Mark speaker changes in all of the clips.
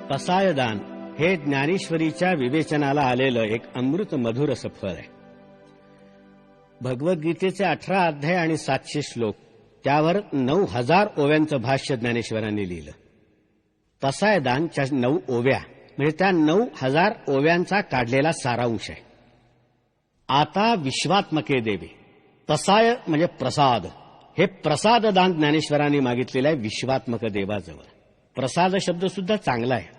Speaker 1: पसायदान हे ज्ञानेश्वरीच्या विवेचनाला आलेलं एक अमृत मधुर असं फळ आहे. भगवद्गीतेचे 18 अध्याय आणि 700 श्लोक, त्यावर 9000 ओव्यांचं भाष्य ज्ञानेश्वरांनी लिहिलं. पसायदानच्या 9 ओव्या म्हणजे त्या 9000 ओव्यांचा काढलेला सारांश आहे. आता विश्वात्मके देवे, पसाय म्हणजे प्रसाद, हे प्रसाददान ज्ञानेश्वरांनी मागितलेलं आहे विश्वात्मक देवाजवळ. प्रसाद शब्द सुद्धा चांगला आहे.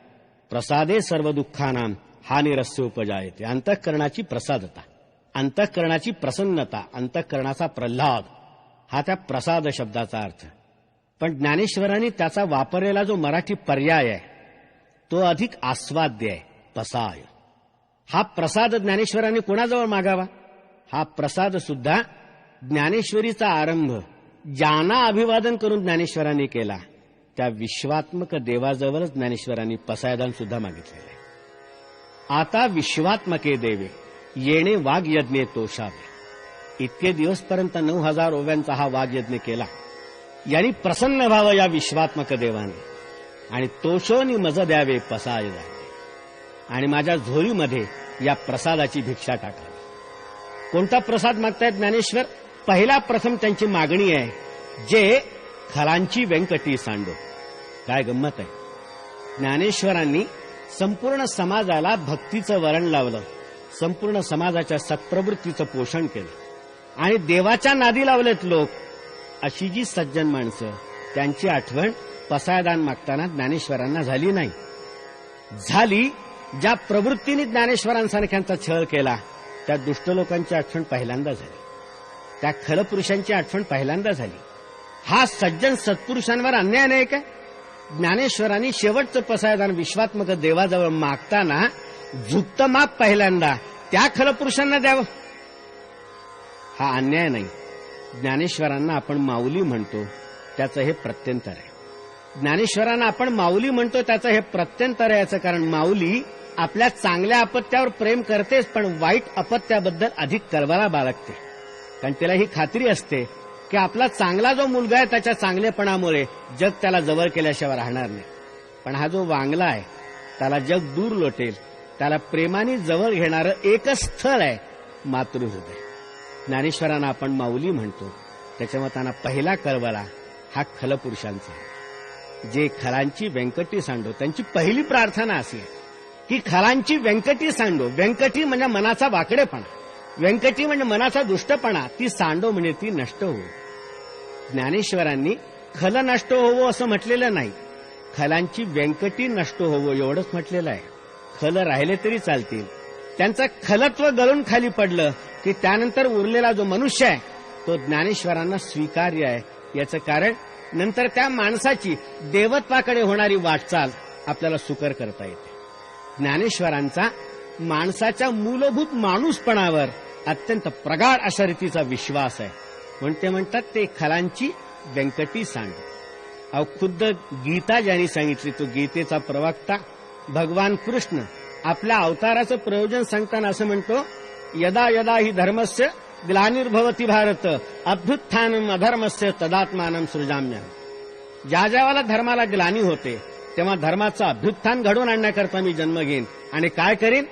Speaker 1: प्रसादे सर्व दुःखानां हानिरस्य उपजायते. अंतःकरणाची प्रसादता, अंतःकरणाची प्रसन्नता, अंतःकरणाचा प्रल्हाद, हा त्या प्रसाद शब्दाचा अर्थ. पण ज्ञानेश्वरांनी त्याचा वापरलेला जो मराठी पर्याय आहे तो अधिक आस्वाद्य आहे, पसाय. हा प्रसाद ज्ञानेश्वरांनी कोणाजवळ मागावा? हा प्रसाद सुद्धा ज्ञानेश्वरीचा आरंभ ज्यांना अभिवादन करून ज्ञानेश्वरांनी केला त्या विश्वात्मक देवाजवळच ज्ञानेश्वरांनी पसायदान सुद्धा मागितलेलं आहे. आता विश्वात्मके देवे येणे वाग्यज्ञे तोषावे. इतके दिवसपर्यंत 9000 ओव्यांचा हा वाग्यज्ञ केला. यांनी प्रसन्न व्हावं या विश्वात्मक देवाने आणि तोषोनी मज द्यावे पसायदान, आणि माझ्या झोळीमध्ये या प्रसादाची भिक्षा टाकावी. कोणता प्रसाद मागतायत ज्ञानेश्वर? पहिला प्रथम त्यांची मागणी आहे, जे खलांची व्यंकटी सांडो. काय गंमत आहे, ज्ञानेश्वरांनी संपूर्ण समाजाला भक्तीचं वरण लावलं, संपूर्ण समाजाच्या सत्प्रवृत्तीचं पोषण केलं आणि देवाच्या नादी लावलेत लोक. अशी जी सज्जन माणसं, त्यांची आठवण पसायदान मागताना ज्ञानेश्वरांना झाली नाही. झाली ज्या प्रवृत्तीने ज्ञानेश्वरांसारख्यांचा छळ केला त्या दुष्ट लोकांची आठवण पहिल्यांदा झाली, त्या खलपुरुषांची आठवण पहिल्यांदा झाली. हा सज्जन सत्पुरुषांवर अन्याय नाही काय? ज्ञानेश्वरांनी शेवटचं पसायदान विश्वात्मक देवाजवळ मागताना झुकतं माप पहिल्यांदा त्या खलपुरुषांना द्यावं, हा अन्याय नाही. ज्ञानेश्वरांना आपण माऊली म्हणतो त्याचं हे प्रत्यंतर आहे. ज्ञानेश्वरांना आपण माऊली म्हणतो त्याचं हे प्रत्यंतर आहे. याचं कारण माऊली आपल्या चांगल्या अपत्यावर प्रेम करतेच, पण वाईट अपत्याबद्दल अधिक कळवळा बाळगते. कारण तिला ही खात्री असते की आपला चांगला जो मुलगा आहे त्याच्या चांगलेपणामुळे जग त्याला जवळ केल्याशिवाय राहणार नाही. पण हा जो वांगला आहे त्याला जग दूर लोटेल. त्याला प्रेमाने जवळ घेणारं एकच स्थळ आहे, मातृहृदय. ज्ञानेश्वरांना आपण माऊली म्हणतो त्याच्यामुळे त्यांना पहिला कळवळा हा खलपुरुषांचा आहे, जे खलांची व्यंकटी सांडो. त्यांची पहिली प्रार्थना अशी आहे की खलांची व्यंकटी सांडो. व्यंकटी म्हणजे मनाचा वाकडेपणा, व्यंकटी म्हणजे मनाचा दुष्टपणा, ती सांडो म्हणजे ती नष्ट हो. ज्ञानेश्वरांनी खल नष्ट होवो असं म्हटलेलं नाही, खलांची व्यंकटी नष्ट होवो एवढंच म्हटलेलं आहे. खल राहिले तरी चालतील. त्यांचं खलत्व गळून खाली पडलं की त्यानंतर उरलेला जो मनुष्य आहे तो ज्ञानेश्वरांना स्वीकार्य आहे. याचं कारण नंतर त्या माणसाची देवत्वाकडे होणारी वाटचाल आपल्याला सुकर करता येते. ज्ञानेश्वरांचा माणसाच्या मूलभूत माणूसपणावर अत्यंत प्रगाढ अशा रीतीचा विश्वास आहे, म्हणून ते म्हणतात ते खलांची व्यंकटी सांड. अहो खुद्द गीता ज्यांनी सांगितली, तो गीतेचा प्रवक्ता भगवान कृष्ण आपल्या अवताराचं प्रयोजन सांगताना असं म्हणतो, यदा यदा ही धर्मस्य ग्लानिर्भवती भारत अभ्युत्थानम अधर्मस्य तदात्मानं सृजाम्यहम्. ज्या ज्यावेळेला धर्माला ग्लानी होते तेव्हा धर्माचं अभ्युत्थान घडवून आणण्याकरता मी जन्म घेईन आणि काय करीन?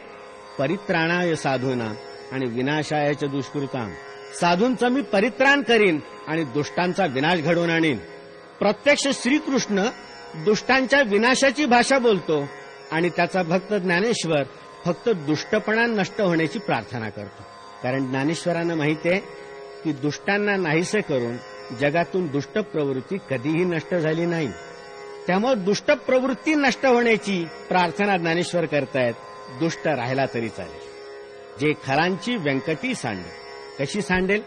Speaker 1: परित्राणाय साधूना आणि विनाशाय दुष्कृताम. साधूंचं मी परित्राण करीन आणि दुष्टांचा विनाश घडवून आणीन. प्रत्यक्ष श्रीकृष्ण दुष्टांच्या विनाशाची भाषा बोलतो आणि त्याचा भक्त ज्ञानेश्वर फक्त दुष्टपणा नष्ट होण्याची प्रार्थना करतो. कारण ज्ञानेश्वरांना माहिती आहे की दुष्टांना नाहीसे करून जगातून दुष्ट प्रवृत्ती कधीही नष्ट झाली नाही. त्यामुळे दुष्ट प्रवृत्ती नष्ट होण्याची प्रार्थना ज्ञानेश्वर करतायत. दुष्ट राहिला तरी चालेल. जे खलांची व्यंकटी सांडेल, कशी सांडेल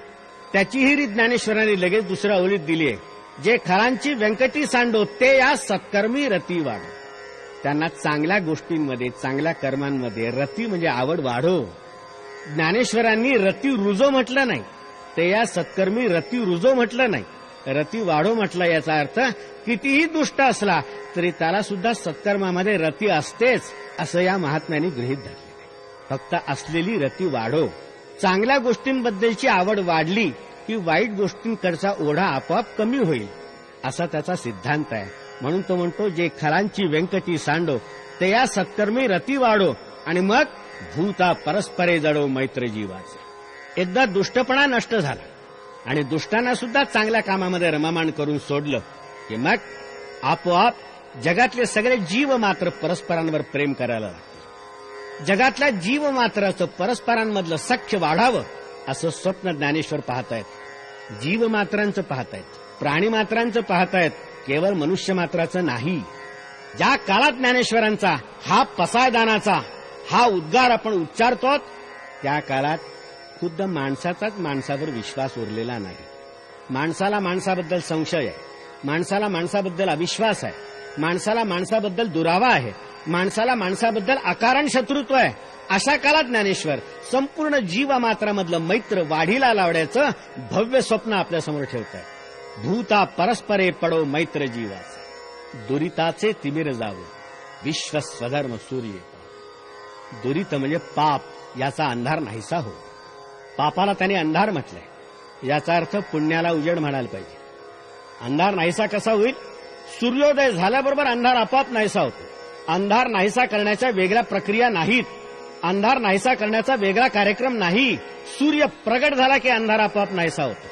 Speaker 1: त्याचीही रीत ज्ञानेश्वरांनी लगेच दुसऱ्या ओळीत दिली आहे. जे खलांची व्यंकटी सांडो ते या सत्कर्मी रती वाढो. त्यांना चांगल्या गोष्टींमध्ये, चांगल्या कर्मांमध्ये रती म्हणजे आवड वाढो. ज्ञानेश्वरांनी रती रुजो म्हटलं नाही, ते या सत्कर्मी रती रुजो म्हटलं नाही, रती वाढो म्हटलं. याचा अर्थ कितीही दुष्ट असला तरी त्याला सुद्धा सत्कर्मामध्ये रती असतेच असं या महात्म्यांनी गृहीत धरले. फक्त असलेली रती वाढो. चांगल्या गोष्टींबद्दलची आवड वाढली की वाईट गोष्टींकडचा ओढा आपोआप कमी होईल असा त्याचा सिद्धांत आहे. म्हणून तो म्हणतो जे खलांची व्यंकटी सांडो ते या सत्कर्मी रती वाढो आणि मग भूता परस्परे जडो मैत्र जीवाचे. एकदा दुष्टपणा नष्ट झाला आणि दुष्टांना सुद्धा चांगल्या कामामध्ये रममाण करून सोडलं की मग आपोआप जगातले सगळे जीव मात्र परस्परांवर प्रेम करायला लागतील. जगातल्या जीव मात्राचं परस्परांमधलं सख्य वाढावं असं स्वप्न ज्ञानेश्वर पाहतायत. जीव मात्रांचं पाहतायत, प्राणी मात्रांचं पाहतायत, केवळ मनुष्य मात्राचं नाही. ज्या काळात ज्ञानेश्वरांचा हा पसायदानाचा हा उद्गार आपण उच्चारतो त्या काळात खुद्द माणसाचाच माणसावर विश्वास उरलेला नाही. माणसाला माणसाबद्दल संशय आहे, माणसाला माणसाबद्दल अविश्वास आहे, माणसाला माणसाबद्दल दुरावा आहे, माणसाला माणसाबद्दल अकारण शत्रुत्व आहे. अशा काळात ज्ञानेश्वर संपूर्ण जीवमात्रामधलं मैत्र वाढीला लावण्याचं भव्य स्वप्न आपल्यासमोर ठेवत आहे. भूता परस्परे पडो मैत्र जीवाचे, दुरिताचे तिमिर जावो विश्व स्वधर्म सूर्य. दुरित म्हणजे पाप, याचा अंधार नाहीसा हो. पापाला त्याने अंधार म्हटलंय, याचा अर्थ पुण्याला उजेड म्हणायला पाहिजे. अंधार नाहीसा कसा होईल? सूर्योदय झाल्याबरोबर अंधार आपोआप नाहीसा होतो. अंधार नाहीसा करण्याच्या वेगळ्या प्रक्रिया नाहीत, अंधार नाहीसा करण्याचा वेगळा कार्यक्रम नाही. सूर्य प्रगट झाला की अंधार आपोआप नाहीसा होतो.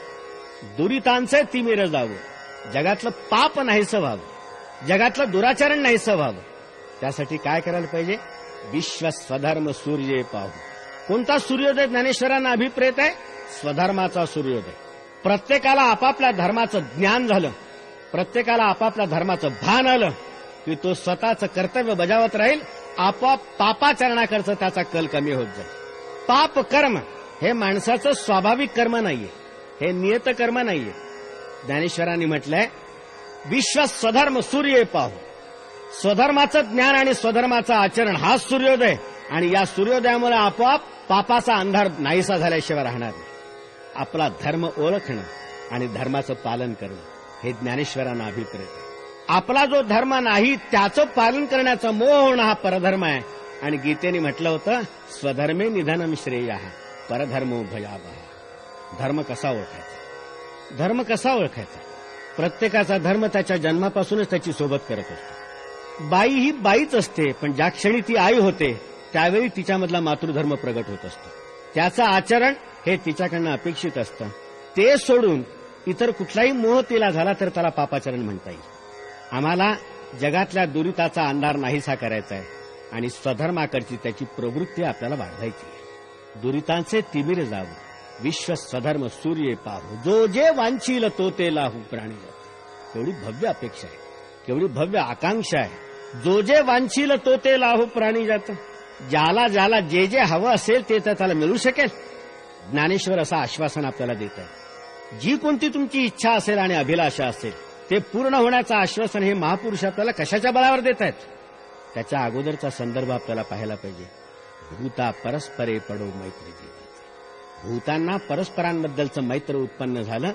Speaker 1: दुरितांचे तिमिर जावं, जगातलं पाप नाहीसं व्हावं, जगातलं दुराचरण नाहीसं व्हावं, त्यासाठी काय करायला पाहिजे? विश्व स्वधर्म सूर्य पाहू. कोणता सूर्योदय ज्ञानेश्वरांना अभिप्रेत आहे? स्वधर्माचा सूर्योदय. प्रत्येकाला आपापल्या धर्माचं ज्ञान झालं, प्रत्येकाला आपापल्या धर्माचं भान आलं की तो स्वतःचं कर्तव्य बजावत राहील. आपोआप पापाचरणाकडचं त्याचा कल कमी होत जाईल. पाप कर्म हे माणसाचं स्वाभाविक कर्म नाहीये, हे नियत कर्म नाहीये. ज्ञानेश्वरांनी म्हटलंय विश्व स्वधर्म सूर्य पाहू. स्वधर्माचं ज्ञान आणि स्वधर्माचं आचरण हा सूर्योदय, आणि या सूर्योदयामुळे आपोआप पापाचा अंधार नाहीसा झाल्याशिवाय राहणार नाही. आपला धर्म ओळखणं आणि धर्माचं पालन करणं हे ज्ञानेश्वरांना अभिप्रेत आहे. आपला जो धर्म नाही त्याचं पालन करण्याचा मोह होणं हा परधर्म आहे. आणि गीतेने म्हटलं होतं स्वधर्मे निधनम श्रेयः परधर्मो भयावह. धर्म कसा ओळखायचा? धर्म कसा ओळखायचा? प्रत्येकाचा धर्म त्याच्या जन्मापासूनच त्याची सोबत करत असतो. बाई ही बाईच असते, पण ज्या क्षणी ती आई होते त्यावेळी तिच्यामधला मातृधर्म प्रगट होत असतो. त्याचं आचरण हे तिच्याकडनं अपेक्षित असतं. ते सोडून इतर कुठलाही मोह तिला झाला तर त्याला पापाचरण म्हणता येईल. आम्हाला जगातल्या दुरिताचा अंधार नाहीसा करायचा आहे आणि स्वधर्माकडची त्याची प्रवृत्ती आपल्याला वाढवायची आहे. दुरितांचे तिमिर जावं विश्व स्वधर्म सूर्य पाहू, जो जे वांछील तो ते लाहू प्राणी जात. केवढी भव्य अपेक्षा आहे, केवढी भव्य आकांक्षा आहे. जो जे वांछील तो ते लाहू प्राणी जात. ज्याला ज्याला जे जे हवं असेल ते तर त्याला मिळू शकेल. ज्ञानेश्वर असं आश्वासन आपल्याला देत आहे. जी कोणती तुमची इच्छा असेल आणि अभिलाषा असेल ते पूर्ण होण्याचं आश्वासन हे महापुरुष आपल्याला कशाच्या बळावर देत आहेत? त्याच्या अगोदरचा संदर्भ आपल्याला पाहायला पाहिजे. भूता परस्परे पडो मैत्र जीवाचे. भूतांना परस्परांबद्दलचं मैत्र उत्पन्न झालं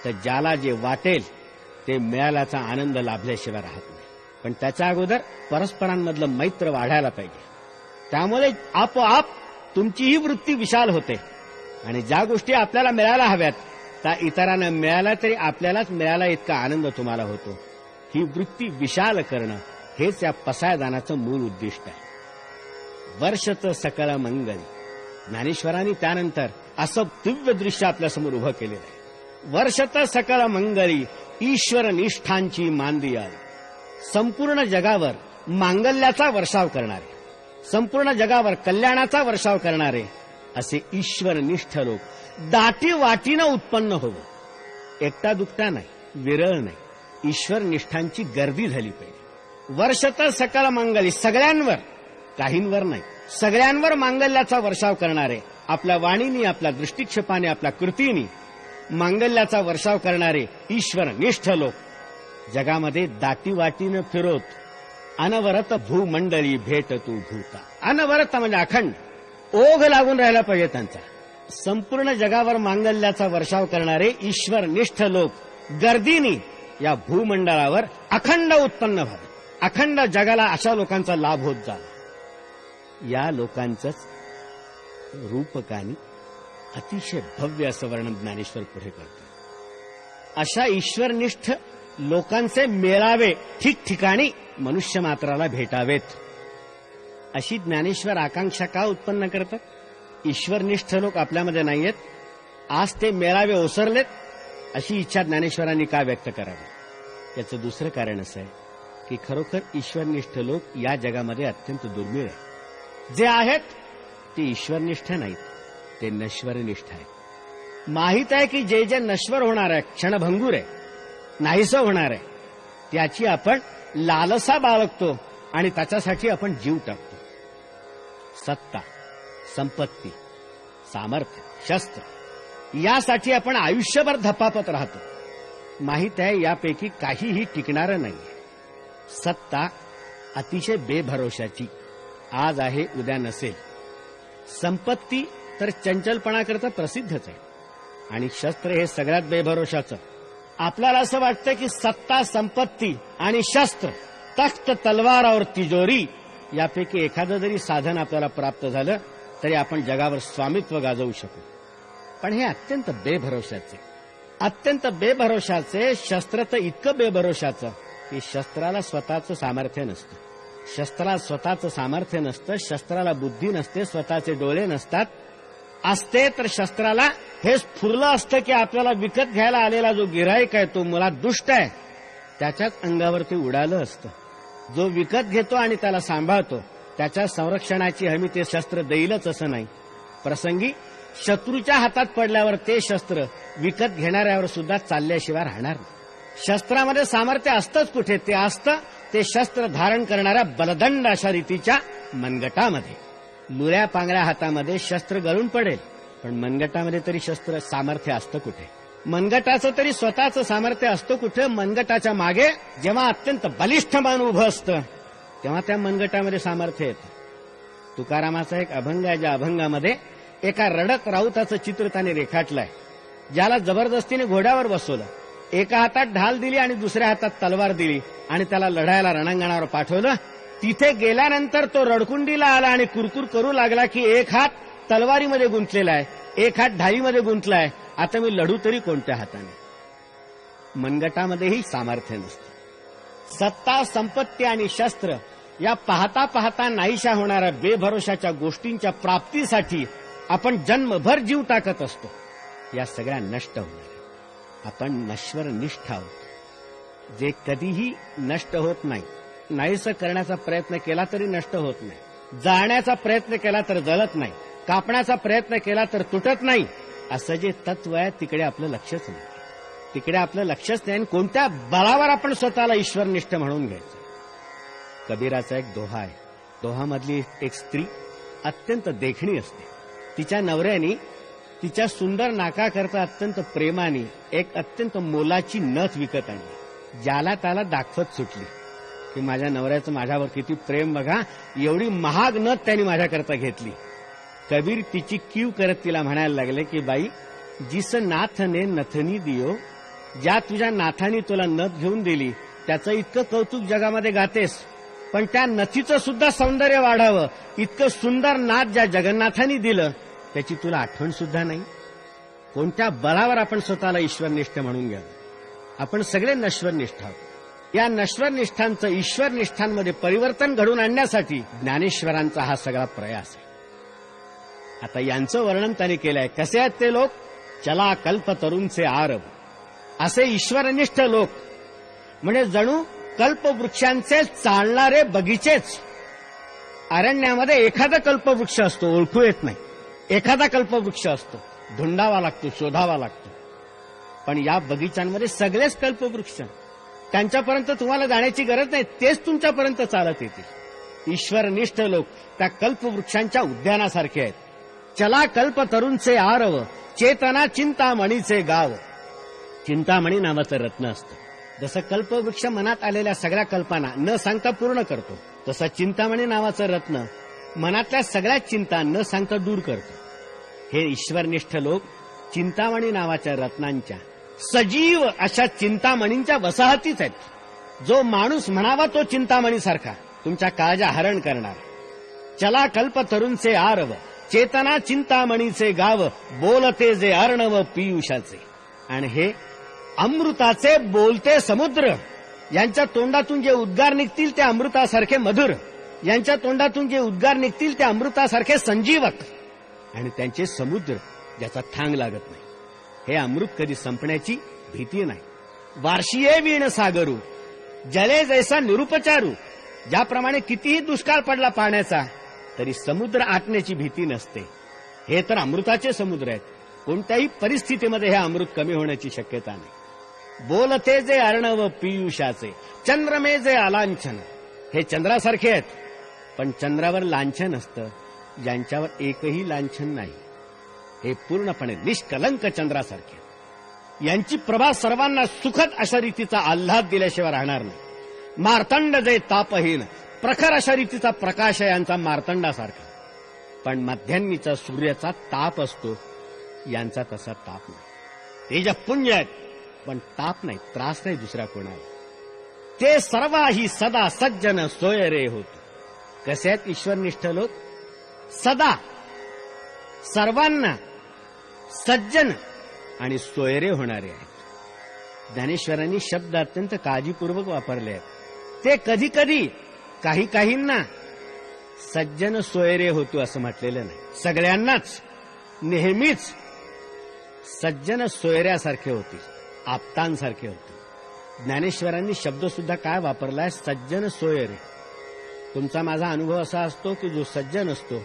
Speaker 1: तर ज्याला जे वाटेल ते मिळाल्याचा आनंद लाभल्याशिवाय राहत नाही. पण त्याच्या अगोदर परस्परांमधलं मैत्र वाढायला पाहिजे. त्यामुळे आपोआप तुमचीही वृत्ती विशाल होते आणि ज्या गोष्टी आपल्याला मिळायला हव्यात त्या इतरांना मिळाला तरी आपल्यालाच मिळाला इतका आनंद तुम्हाला होतो. ही वृत्ती विशाल करणं हेच या पसायदानाचं मूळ उद्दिष्ट आहे. वर्षचं सकळ मंगल. ज्ञानेश्वरांनी त्यानंतर असं दिव्य दृश्य आपल्यासमोर उभं केलेलं आहे. वर्षतं सकळ मंगली ईश्वर निष्ठांची मांदी आली. संपूर्ण जगावर मांगल्याचा वर्षाव करणारे, संपूर्ण जगावर कल्याणाचा वर्षाव करणारे असे ईश्वरनिष्ठ लोक दाटी वाटीनं उत्पन्न होवं. एकटा दुकटा नाही, विरळ नाही, ईश्वरनिष्ठांची गर्दी झाली पाहिजे. वर्षतं सकळ मंगली, सगळ्यांवर, काहींवर नाही, सगळ्यांवर मांगल्याचा वर्षाव करणारे, आपल्या वाणीनी, आपल्या दृष्टिक्षेपाने, आपल्या कृतीनी मांगल्याचा वर्षाव करणारे ईश्वरनिष्ठ लोक जगामध्ये दाटी वाटीनं फिरोत अनवरत भूमंडळी भेट तू भूता. अनवरत म्हणजे अखंड, ओघ लागून राहायला पाहिजे त्यांचा. संपूर्ण जगावर मांगल्याचा वर्षाव करणारे ईश्वरनिष्ठ लोक गर्दीनी या भूमंडळावर अखंड उत्पन्न व्हावे. अखंड जगाला अशा लोकांचा लाभ होत झाला. या लोकांचंच रूपकानी अतिशय भव्य असं वर्णन ज्ञानेश्वर पुढे करतो. अशा ईश्वरनिष्ठ लोकांचे मेळावे ठिकठिकाणी मनुष्य मात्राला भेटावेत. अशी ज्ञानेश्वर आकांक्षा का उत्पन्न करतात? ईश्वरनिष्ठ लोक आपल्यामध्ये नाहीयेत, आज ते मेळावे ओसरलेत, अशी इच्छा ज्ञानेश्वरांनी का व्यक्त करावी? याचं दुसरं कारण असं आहे की खरोखर ईश्वरनिष्ठ लोक या जगामध्ये अत्यंत दुर्मिळ आहे. जे आहेत ते ईश्वरनिष्ठ नाहीत, ते नश्वरनिष्ठ आहेत. माहीत आहे की जे जे नश्वर होणार आहे, क्षणभंगूर आहे, नाहीसं होणार आहे, त्याची आपण लालसा बाळगतो आणि त्याच्यासाठी आपण जीव टाकतो. सत्ता, संपत्ती, सामर्थ्य, शस्त्र यासाठी आपण आयुष्यभर धपापत राहतो. माहीत आहे यापैकी काहीही टिकणारं नाही. सत्ता अतिशय बेभरोशाची, आज आहे उद्या नसेल. संपत्ती तर चंचलपणाकरता प्रसिद्धच आहे. आणि शस्त्र हे सगळ्यात बेभरोशाचं. आपल्याला असं वाटतं की सत्ता, संपत्ती आणि शस्त्र, तख्त, तलवार और तिजोरी यापैकी एखादं जरी साधन आपल्याला प्राप्त झालं तरी आपण जगावर स्वामित्व गाजवू शकू. पण हे अत्यंत बेभरोशाचे, अत्यंत बेभरोशाचे. शस्त्र तर इतकं बेभरोशाचं की शस्त्राला स्वतःचं सामर्थ्य नसतं. शस्त्राला स्वतःचं सामर्थ्य नसतं, शस्त्राला बुद्धी नसते, स्वतःचे डोळे नसतात. असते तर शस्त्राला हे स्फुरलं असतं की आपल्याला विकत घ्यायला आलेला जो गिऱ्हाईक आहे तो मुळात दुष्ट आहे, त्याच्याच अंगावर ते उडालं असतं. जो विकत घेतो आणि त्याला सांभाळतो त्याच्या संरक्षणाची हमी ते शस्त्र देईलच असं नाही. प्रसंगी शत्रूच्या हातात पडल्यावर ते शस्त्र विकत घेणाऱ्यावर सुद्धा चालल्याशिवाय राहणार नाही. शस्त्रामध्ये सामर्थ्य असतंच कुठे? ते असतं ते शस्त्र धारण करणाऱ्या बलदंड अशा रीतीच्या मनगटामध्ये. लुऱ्या पांगऱ्या हातामध्ये शस्त्र गळून पडेल, पण मनगटामध्ये तरी शस्त्र सामर्थ्य असतं कुठे? मनगटाचं तरी स्वतःचं सामर्थ्य असतं कुठे? मनगटाच्या मागे जेव्हा अत्यंत बलिष्ठ मन उभं असतं तेव्हा त्या मनगटामध्ये सामर्थ्य येतं. तुकारामाचा एक अभंग आहे, ज्या अभंगामध्ये एका रडत राऊताचं चित्र त्याने रेखाटलंय, ज्याला जबरदस्तीने घोड्यावर बसवलं, एका हातात ढाल दिली आणि दुसऱ्या हातात तलवार दिली आणि त्याला लढायला रणांगणावर पाठवलं. तिथे गेल्यानंतर तो रडकुंडीला आला आणि कुरकुर करू लागला की एक हात तलवारीमध्ये गुंतलेला आहे, एक हात ढालीमध्ये गुंतलाय, आता मी लढू तरी कोणत्या हाताने? मनगटामध्येही सामर्थ्य नसतं. सत्ता, संपत्ती आणि शस्त्र या पाहता पाहता नाहीशा होणाऱ्या बेभरोशाच्या गोष्टींच्या प्राप्तीसाठी आपण जन्मभर जीव टाकत असतो. या सगळ्या नष्ट होणार. आपण नश्वरनिष्ठ आहोत, जे कधीही नष्ट होत नाही. नाहीसं करण्याचा प्रयत्न केला तरी नष्ट होत नाही, जाळण्याचा प्रयत्न केला तर जळत नाही, कापण्याचा प्रयत्न केला तर तुटत नाही. असं जे तत्व आहे तिकडे आपलं लक्षच नाही. तिकडे आपलं लक्षच नाही. कोणत्या बळावर आपण स्वतःला ईश्वरनिष्ठ म्हणून घ्यायचं? कबीराचा एक दोहा आहे. दोहामधली एक स्त्री अत्यंत देखणी असते. तिच्या नवऱ्याने तिच्या सुंदर नाकाकरता अत्यंत प्रेमाने एक अत्यंत मोलाची नथ विकत आणली. ज्याला त्याला दाखवत सुटली की माझ्या नवऱ्याचं माझ्यावर किती प्रेम बघा, एवढी महाग नथ त्यांनी माझ्याकरता घेतली. कबीर तिची कीव करत तिला म्हणायला लागले की बाई, जिस नाथने नथनी दियो, ज्या तुझ्या नाथाने तुला नथ घेऊन दिली त्याचं इतकं कौतुक जगामध्ये गातेस, पण त्या नथीचं सुद्धा सौंदर्य वाढावं इतकं सुंदर नाथ ज्या जगन्नाथांनी दिलं त्याची तुला आठवण सुद्धा नाही. कोणत्या बळावर आपण स्वतःला ईश्वरनिष्ठ म्हणून घ्यावं? आपण सगळे नश्वरनिष्ठ आहोत. या नश्वरनिष्ठांचं ईश्वरनिष्ठांमध्ये परिवर्तन घडून आणण्यासाठी ज्ञानेश्वरांचा हा सगळा प्रयास आहे. आता यांचं वर्णन त्यांनी केलंय. कसे आहेत ते लोक? चला कल्पतरूंचे आरव, असे ईश्वरनिष्ठ लोक म्हणजे जणू कल्पवृक्षांचे चालणारे बगीचेच. अरण्यामध्ये एखादा कल्पवृक्ष असतो, ओळखू येत नाही. एखादा कल्पवृक्ष असतो, धुंडावा लागतो, शोधावा लागतो. पण या बगीचांमध्ये सगळेच कल्पवृक्ष, त्यांच्यापर्यंत तुम्हाला जाण्याची गरज नाही, तेच तुमच्यापर्यंत चालत येतील. ईश्वरनिष्ठ लोक त्या कल्पवृक्षांच्या उद्यानासारखे आहेत. चला कल्पतरूंचे आरव, चेतना चिंतामणीचे गाव. चिंतामणी नावाचं रत्न असतं. जसं कल्पवृक्ष मनात आलेल्या सगळ्या कल्पना न सांगता पूर्ण करतो, तसं चिंतामणी नावाचं रत्न मनातल्या सगळ्या चिंता न सांगता दूर करतो. हे ईश्वरनिष्ठ लोक चिंतामणी नावाच्या रत्नांच्या, सजीव अशा चिंतामणींच्या वसाहतीच आहेत. जो माणूस म्हणावा तो चिंतामणीसारखा तुमच्या काळजा हरण करणार. चला कल्पतरूंचे आरव, चेतना चिंतामणीचे गाव, बोलते जे अर्णव पियुषाचे. आणि हे अमृताचे बोलते समुद्र, यांच्या तोंडातून जे उद्गार निघतील ते अमृतासारखे मधुर. यांच्या तोंडातून जे उद्गार निघतील ते अमृतासारखे संजीवक, आणि त्यांचे समुद्र ज्याचा थांग लागत नाही. हे अमृत कधी संपण्याची भीती नाही. वार्षिये वीण सागरू जले जैसा निरुपचारू. ज्याप्रमाणे कितीही दुष्काळ पडला पाण्याचा तरी समुद्र आटण्याची भीती नसते. हे तर अमृताचे समुद्र आहेत. कोणत्याही परिस्थितीमध्ये हे अमृत कमी होण्याची शक्यता नाही. बोलते जे अर्णव पियुषाचे चंद्रमे जे आलांछन. हे चंद्रासारखे आहेत, पण चंद्रावर लांछन असतं ज्यांच्यावर एकही लांछन नाही. हे पूर्णपणे निष्कलंक चंद्रासारखे. यांची प्रभा सर्वांना सुखद अशा रीतीचा आल्हाद दिल्याशिवाय राहणार नाही. मार्तंड जे तापहीन प्रखर अशा रीतीचा प्रकाश आहे यांचा मार्तंडासारखा, पण मध्यान्नीचा सूर्याचा ताप असतो, यांचा तसा ताप नाही. तेज पुण्य आहेत पण ताप नाही, त्रास नाही दुसऱ्या कोणाला. ते सर्वाही सदा सज्जन सोयरे होत. कसे आहेत ईश्वरनिष्ठ लोक? सदा सर्वांना सज्जन आणि सोयरे होणारे आहेत. ज्ञानेश्वरांनी शब्द अत्यंत काळजीपूर्वक वापरले आहेत. ते कधी कधी काही काहींना सज्जन सोयरे होतो असं म्हटलेलं नाही. सगळ्यांनाच नेहमीच सज्जन सोयऱ्यासारखे होतील, आप्तांसारखे होते. ज्ञानेश्वरांनी शब्द सुद्धा काय वापरलाय? सज्जन सोयरे. तुमचा माझा अनुभव असा असतो की जो सज्जन असतो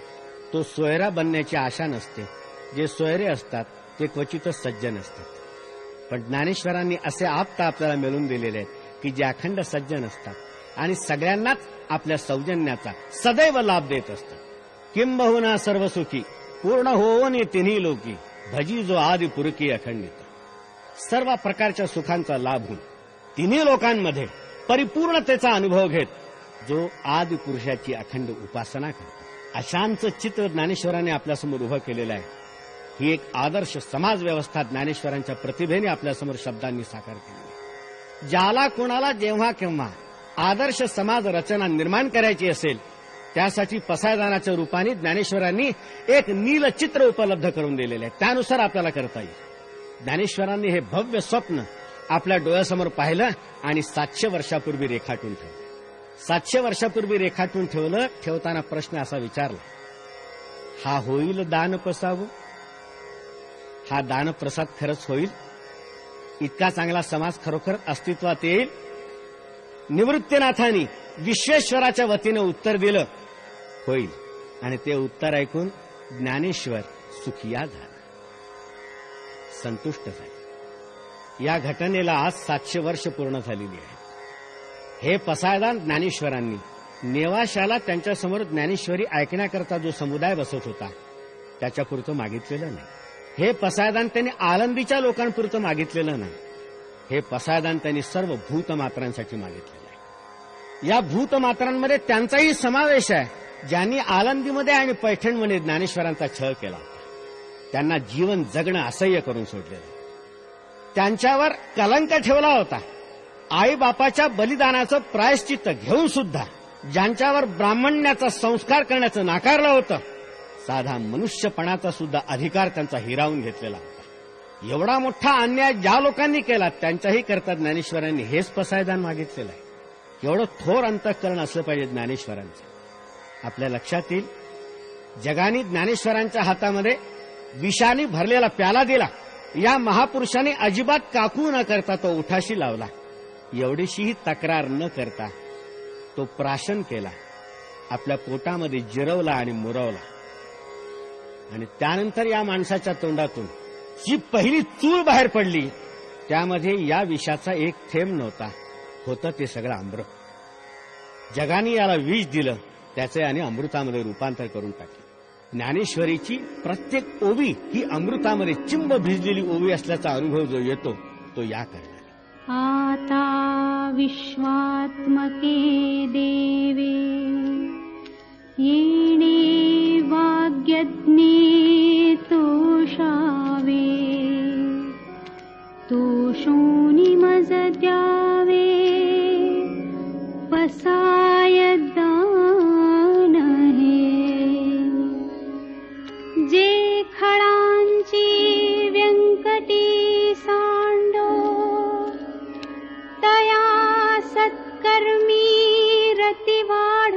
Speaker 1: तो सोयरा बनण्याची आशा नसते. जे सोयरे असतात ते क्वचितच सज्जन असतात. पण ज्ञानेश्वरांनी असे आप्त आपल्याला मिळवून दिलेले आहेत की जे अखंड सज्जन असतात आणि सगळ्यांनाच आपल्या सौजन्याचा सदैव लाभ देत असतात. किंबहुना सर्वसुखी पूर्ण होऊन तिन्ही लोकी भजी जो आदि पुरकी अखंडित. सर्व प्रकारच्या सुखांचा लाभ होऊन तिन्ही लोकांमध्ये परिपूर्णतेचा अनुभव घेत जो आदि पुरुषाची अखंड उपासना करतो. अशांचं चित्र ज्ञानेश्वरांनी आपल्यासमोर उभं केलेलं आहे. ही एक आदर्श समाज व्यवस्था ज्ञानेश्वरांच्या प्रतिभेने आपल्यासमोर शब्दांनी साकार केली. ज्याला कोणाला जेव्हा केव्हा आदर्श समाज रचना निर्माण करायची असेल त्यासाठी पसायदानाच्या रूपाने ज्ञानेश्वरांनी एक नीलचित्र उपलब्ध करून दिलेले आहे. त्यानुसार आपल्याला करता येईल. ज्ञानेश्वरांनी हे भव्य स्वप्न आपल्या डोळ्यासमोर पाहिलं आणि 700 वर्षापूर्वी रेखाटून ठेवलं. 700 वर्षापूर्वी रेखाटून ठेवलं. ठेवताना प्रश्न असा विचारला, हा होईल दान पसावं? हा दानप्रसाद खरंच होईल? इतका चांगला समाज खरोखर अस्तित्वात येईल? निवृत्तीनाथांनी विश्वेश्वराच्या वतीनं उत्तर दिलं, होईल. आणि ते उत्तर ऐकून ज्ञानेश्वर सुखिया झाला, संतुष्ट झाले. या घटनेला आज 700 वर्ष पूर्ण झालेली आहेत. हे पसायदान ज्ञानेश्वरांनी नेवाशाला त्यांच्यासमोर ज्ञानेश्वरी ऐकण्याकरता जो समुदाय बसत होता त्याच्यापुरतं मागितलेलं नाही. हे पसायदान त्यांनी आळंदीच्या लोकांपुरतं मागितलेलं नाही. हे पसायदान त्यांनी सर्व भूतमात्रांसाठी मागितलेलं आहे. या भूतमात्रांमध्ये त्यांचाही समावेश आहे ज्यांनी आळंदीमध्ये आणि पैठणमध्ये ज्ञानेश्वरांचा छळ केला होता. त्यांना जीवन जगणं असह्य करून सोडलेलं. त्यांच्यावर कलंक ठेवला होता. आईबापाच्या बलिदानाचं प्रायश्चित्त घेऊन सुद्धा ज्यांच्यावर ब्राह्मण्याचा संस्कार करण्याचं नाकारलं होतं, साधा मनुष्यपणाचा सुद्धा अधिकार त्यांचा हिरावून घेतलेला होता. एवढा मोठा अन्याय ज्या लोकांनी केला त्यांच्याही करता ज्ञानेश्वरांनी हेच पसायदान मागितलेलं आहे. एवढं थोर अंतःकरण असलं पाहिजे ज्ञानेश्वरांचं. आपल्या लक्षात येईल, जगाने ज्ञानेश्वरांच्या हातामध्ये विषाने भरलेला प्याला दिला. या महापुरुषाने अजिबात काकू न करता तो उठाशी लावला. एवढीशीही तक्रार न करता तो प्राशन केला, आपल्या पोटामध्ये जिरवला आणि मुरवला. आणि त्यानंतर या माणसाच्या तोंडातून जी पहिली चूल बाहेर पडली त्यामध्ये या विषाचा एक थेंब नव्हता. होतं ते सगळं अमृत. जगाने याला विष दिलं, त्याचे आणि अमृतामध्ये रूपांतर करून टाकले. ज्ञानेश्वरीची प्रत्येक ओवी ही अमृतामध्ये चिंब भिजलेली ओवी असल्याचा अनुभव जो येतो तो या कारणाने.
Speaker 2: आता विश्वात्मके देवे येणे वाग्यज्ञे तोषावे तोषोनि मज द्यावे पसाय दान हे जे खळांची व्यंकटी सांडो तया सत्कर्मी रती वाढ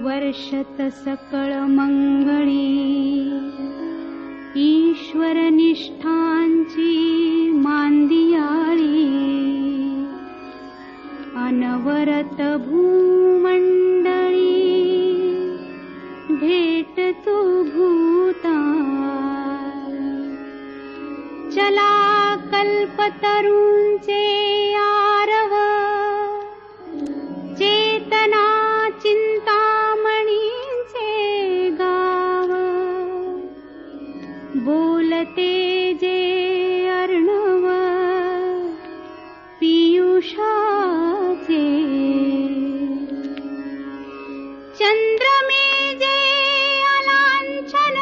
Speaker 2: वर्षत सकळ मंगळी ईश्वर निष्ठांची मांदियाळी अनवरत भूमंडळी भेट तू भूता चला कल्पतरूंचे आरव चेतना चिंतामणींचे गाव बोलते जे अर्णव पियुषाचे चंद्रमे जे अलांछन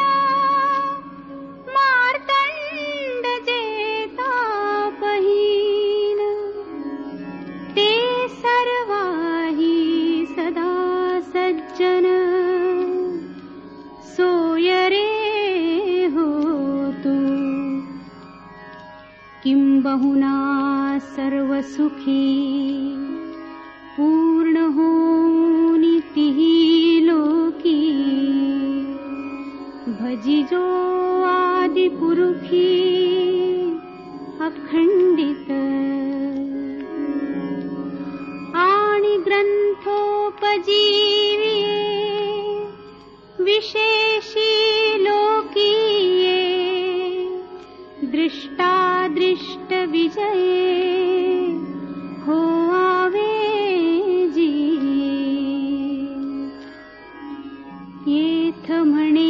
Speaker 2: मार्तंड जे तापहीन ते सर्वाही सदा सज्जन सोय रे हो तू किंबहुना सर्व सुखी पूर्ण होनी तिही लोकी भजिजो आदि पुरुखी अखंडित आणि ग्रंथोपजीवी विशेषी लोकीये दृष्टादृष्ट विजये हो आवेजी येथ म्हणे